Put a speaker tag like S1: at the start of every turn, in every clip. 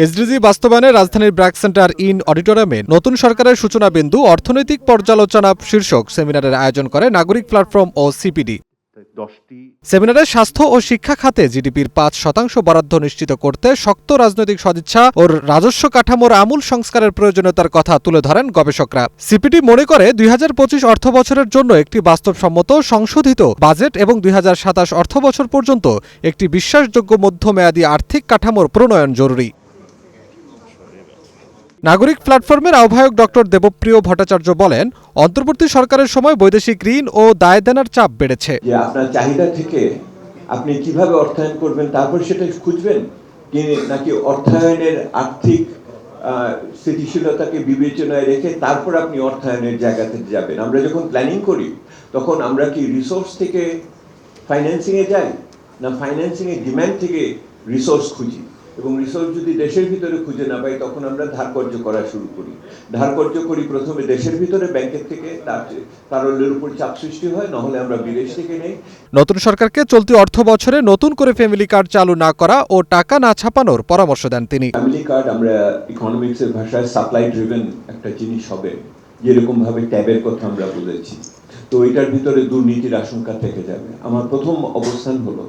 S1: SDG বাস্তবায়নে রাজধানীর BRAC centre in অডিটোরিয়ামে নতুন সরকারের সূচনা বিন্দু অর্থনৈতিক পর্যালোচনা শীর্ষক সেমিনারের আয়োজন করে নাগরিক প্ল্যাটফর্ম ও সিপিডি। সেমিনারে স্বাস্থ্য ও শিক্ষা খাতে জিডিপির ৫% বরাদ্দ নিশ্চিত করতে শক্ত রাজনৈতিক সদিচ্ছা ও রাজস্ব কাঠামোর আমূল সংস্কারের প্রয়োজনীয়তার কথা তুলে ধরেন গবেষকরা। সিপিডি মনে করে ২০২৫ অর্থবছরের জন্য একটি বাস্তবসম্মত সংশোধিত বাজেট এবং ২০২৭ অর্থবছর পর্যন্ত একটি বিশ্বাসযোগ্য মধ্যমেয়াদী আর্থিক কাঠামোর প্রণয়ন জরুরি। নাগরিক প্ল্যাটফর্মের আহ্বায়ক ডক্টর দেবপ্রিয় ভট্টাচার্য বলেন, অন্তর্বর্তী সরকারের সময় বৈদেশিক ঋণ ও দায় দেনার চাপ বেড়েছে।
S2: আপনার চাহিদা থেকে আপনি কিভাবে অর্থায়ন করবেন তারপর সেটা খুঁজবেন নাকি অর্থায়নের আর্থিক স্থিতিশীলতাকে বিবেচনায় রেখে তারপর আপনি অর্থায়নের জায়গাতে যাবেন। আমরা যখন প্ল্যানিং করি তখন আমরা কি রিসোর্স থেকে ফাইন্যান্সিংয়ে যাই না ফাইন্যান্সিংয়ে ডিম্যান্ড থেকে রিসোর্স খুঁজি, এবং রিসোর্স যদি দেশের ভিতরে খুঁজে না পাই তখন আমরা ধার কর্য করা শুরু করি। ধার কর্য করি প্রথমে দেশের ভিতরে ব্যাংকের থেকে, তারলের উপর চাপ সৃষ্টি হয়, নহলে আমরা বিদেশ থেকে নেই।
S1: নতুন সরকারকে চলতি অর্থ বছরে নতুন করে ফ্যামিলি কার্ড চালু না করা ও টাকা না ছাপানোর পরামর্শ দেন তিনি।
S2: ফ্যামিলি কার্ড আমরা ইকোনমিক্সের ভাষায় সাপ্লাই ড্রিভেন একটা জিনিস হবে, যেরকম ভাবে ট্যাবের কথা আমরা বলেছি। তো এটার ভিতরে দুর্নীতির আশঙ্কা থেকে যাবে। আমার প্রথম অবস্থান হলো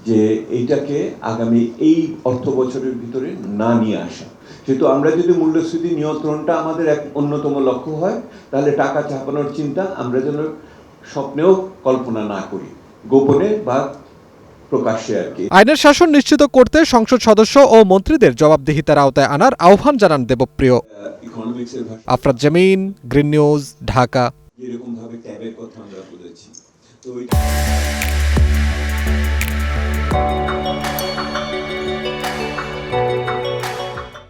S2: যে এইটাকে আগামী এই অর্থ বছরের ভিতরে না নিয়ে আসা। যেহেতু আমরা যদি মূল্যস্ফীতি নিয়ন্ত্রণটা আমাদের এক অন্যতম লক্ষ্য হয়, তাহলে টাকা ছাপানোর চিন্তা আমরা যেন স্বপ্নেও কল্পনা না করি, গোপনে বা প্রকাশ্যে আর কি।
S1: আইনের শাসন নিশ্চিত করতে সংসদ সদস্য ও মন্ত্রীদের জবাবদিহিতার আওতায় আনার আহ্বান জানান দেবপ্রিয়। আফরাদ জামিন, গ্রিন নিউজ, ঢাকা।
S2: যেরকম ভাবে ট্যাবের কথা আমরা বলেছি, তো